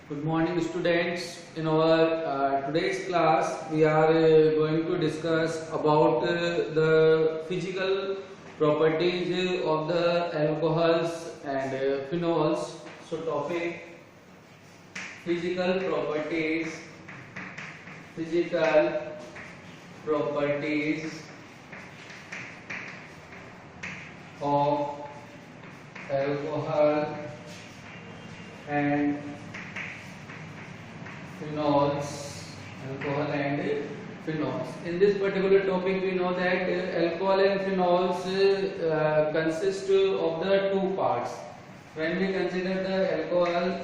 Good morning, students. In our today's class, we are going to discuss about the physical properties of the alcohols and phenols. So, topic: physical properties, physical properties of alcohol and phenols, alcohol and phenols. In this particular topic, we know that alcohol and phenols consist of the two parts. When we consider the alcohol,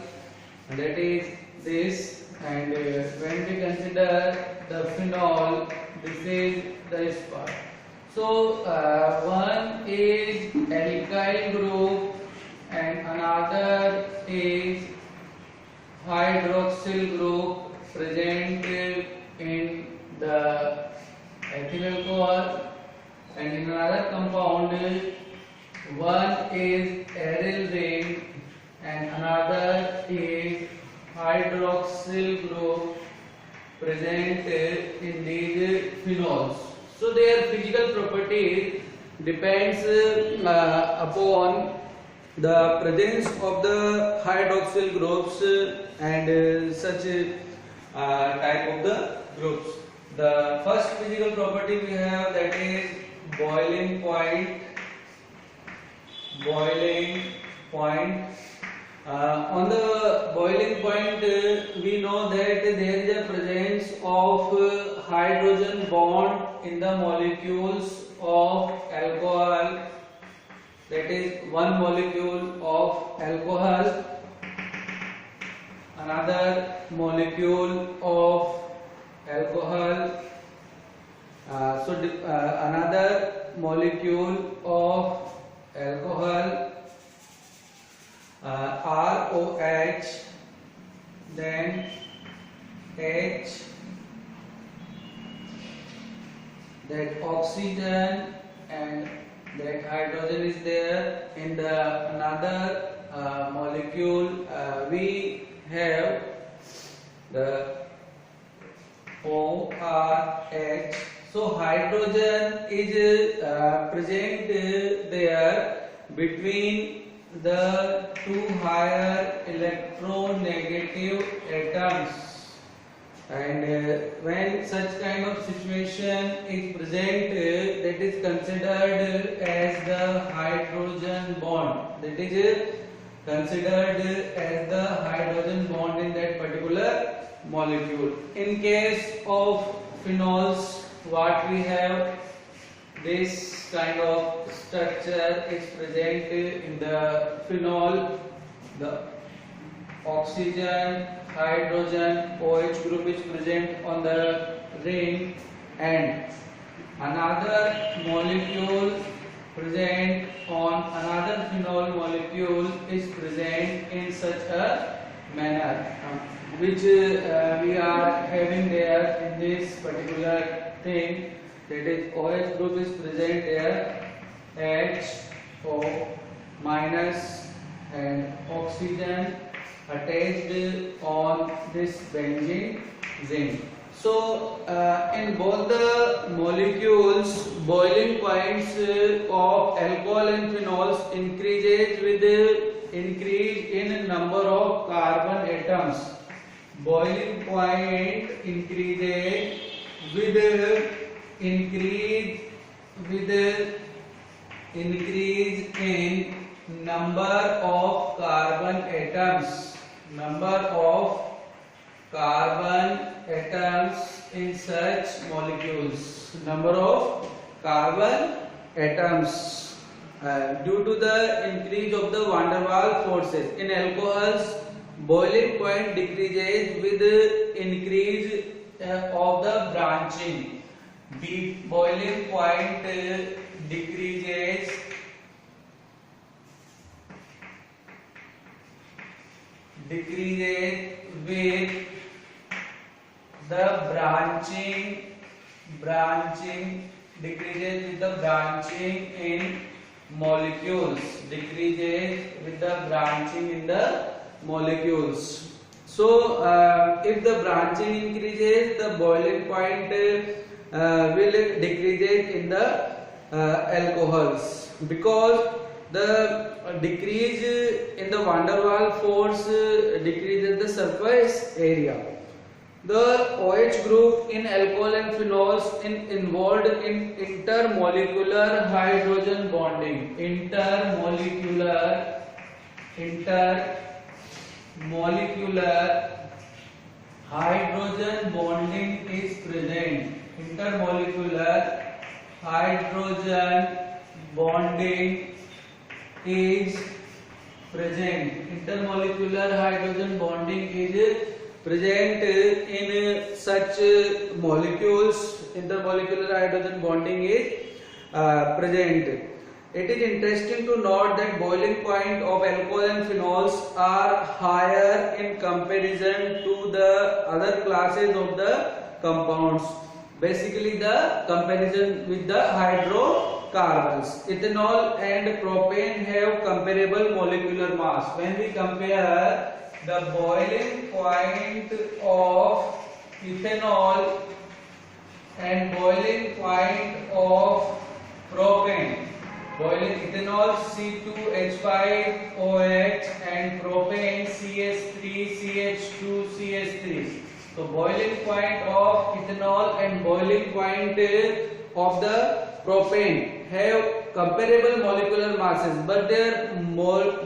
that is this, and when we consider the phenol, this is this part. So one is alkyl group and another is hydroxyl group present in the ethyl alcohol, and in another compound one is aryl ring and another is hydroxyl group present in these phenols. So their physical properties depends upon the presence of the hydroxyl groups and such type of the groups. The first physical property we have, that is boiling point. Boiling point. On the boiling point, we know that there is a presence of hydrogen bond in the molecules of alcohol. That is one molecule of alcohol, another molecule of alcohol, another molecule of alcohol, ROH, then H, that oxygen and that hydrogen is there. In the another molecule we have the ORH. So hydrogen is present there between the two higher electronegative atoms, and when such kind of situation is present, that is considered as the hydrogen bond. That is considered as the hydrogen bond in that particular molecule. In case of phenols, what we have, this kind of structure is present in the phenol. The oxygen, hydrogen, OH group is present on the ring, and another molecule present on another phenol molecule is present in such a manner, which we are having there in this particular thing. That is OH group is present there, HO minus, and oxygen attached on this benzene zinc. So in both the molecules, boiling points of alcohol and phenols increases with increase in number of carbon atoms. Boiling point increases with increase in number of carbon atoms. Number of carbon atoms in such molecules. Number of carbon atoms due to the increase of the van der Waals forces. In alcohols, boiling point decreases with increase of the branching. Boiling point decreases with the branching decreases with the branching in molecules, decreases with the branching in the molecules. So if the branching increases, the boiling point will decrease in the alcohols, because the decrease in the van der Waals force decreases the surface area. The OH group in alcohol and phenols involved in intermolecular hydrogen bonding. Intermolecular hydrogen bonding is present. Intermolecular hydrogen bonding is present. Intermolecular hydrogen bonding is present in such molecules. Intermolecular hydrogen bonding is present. It is interesting to note that boiling point of alcohol and phenols are higher in comparison to the other classes of the compounds. Basically, the comparison with the hydrocarbons. Ethanol and propane have comparable molecular mass. When we compare the boiling point of ethanol and boiling point of propane, boiling ethanol C2H5OH and propane CH3CH2CH3. So boiling point of ethanol and boiling point of the propane have comparable molecular masses, but their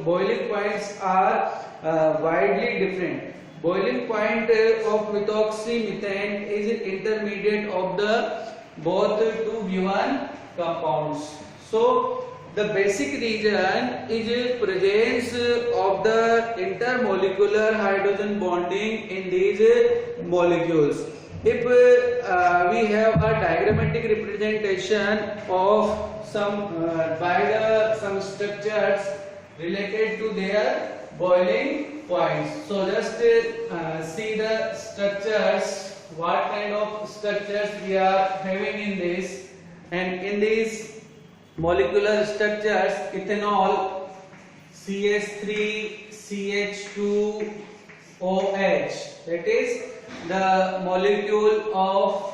boiling points are widely different. Boiling point of methoxymethane is intermediate of the both two given compounds. So the basic reason is presence of the intermolecular hydrogen bonding in these molecules. If we have a diagrammatic representation of some some structures related to their boiling points. So just see the structures, what kind of structures we are having in this, and in these molecular structures, ethanol CH3CH2OH, that is the molecule of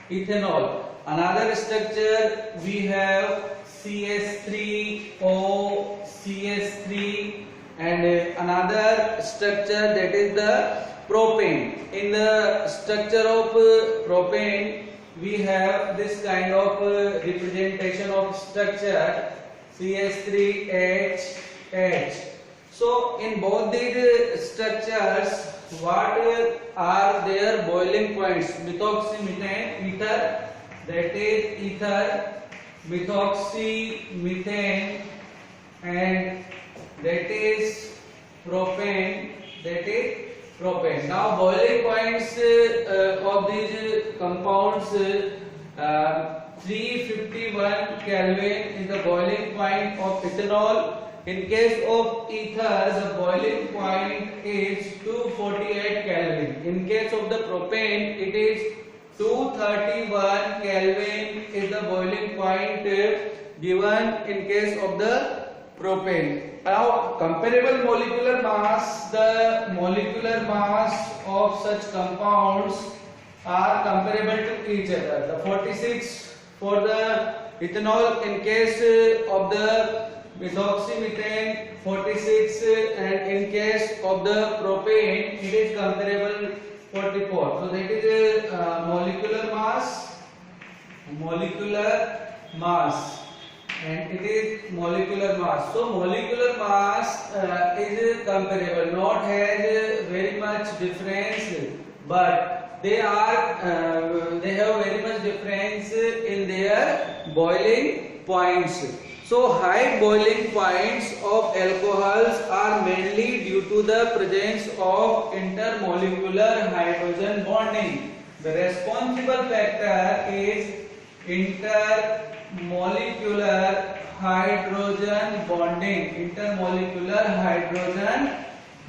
ethanol. Another structure we have CH3OCH3, and another structure, that is the propane. In the structure of propane, we have this kind of representation of structure, CH3H. So in both these structures, what are their boiling points? Methoxymethane, ether, that is ether, methoxymethane, and that is propane, that is propane. Now boiling points of these compounds, 351 Kelvin is the boiling point of ethanol. In case of ether, the boiling point is 248 Kelvin. In case of the propane, it is 231 Kelvin is the boiling point given in case of the propane. Now comparable molecular mass, the molecular mass of such compounds are comparable to each other. The 46 for the ethanol, in case of the methoxymethane 46, and in case of the propane it is comparable 44. So that is molecular mass, and it is molecular mass. So molecular mass is comparable, not has very much difference, but they have very much difference in their boiling points. So high boiling points of alcohols are mainly due to the presence of intermolecular hydrogen bonding. The responsible factor is intermolecular hydrogen bonding. Intermolecular hydrogen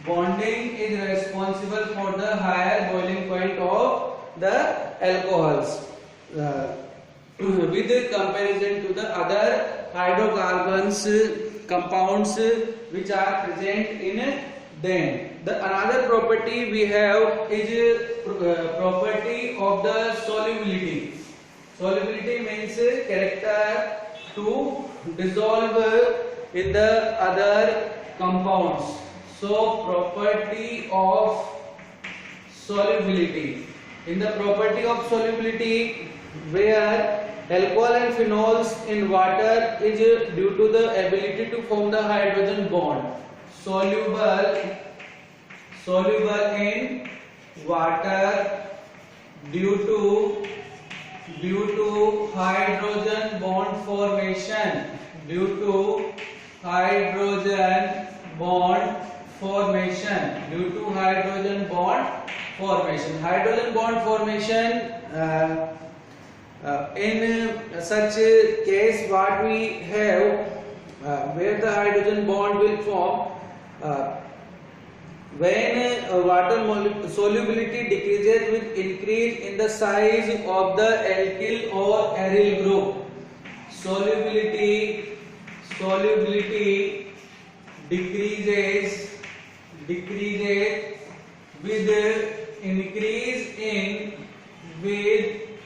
bonding is responsible for the higher boiling point of the alcohols with comparison to the other hydrocarbons compounds which are present in them. The another property we have is property of the solubility. Solubility means character to dissolve in the other compounds. So property of solubility. In the property of solubility, where alcohol and phenols in water is due to the ability to form the hydrogen bond. Soluble in water due to hydrogen bond formation. Due to hydrogen bond formation. Due to hydrogen bond formation. Hydrogen bond formation. In such a case, what we have, where the hydrogen bond will form, when water solubility decreases with increase in the size of the alkyl or aryl group. Solubility decreases with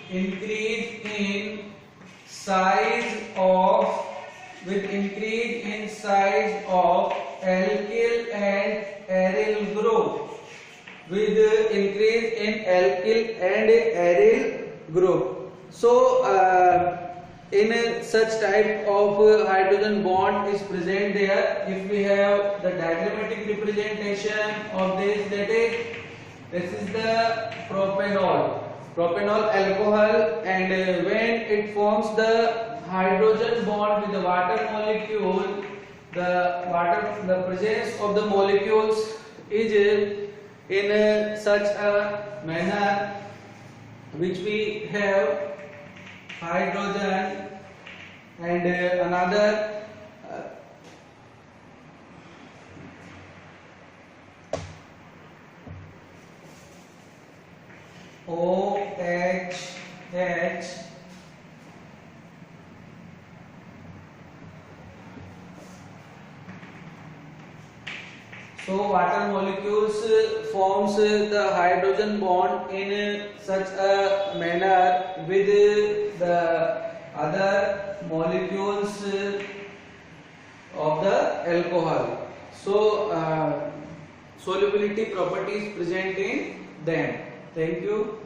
increase in size of alkyl and aryl group. With increase in alkyl and aryl group. So in such type of hydrogen bond is present there. If we have the diagrammatic representation of this, this is the propanol alcohol, and when it forms the hydrogen bond with the water molecule, the presence of the molecules is in such a manner which we have hydrogen and another OH. So water molecules forms the hydrogen bond in such a manner with the other molecules of the alcohol. So solubility properties present in them. Thank you.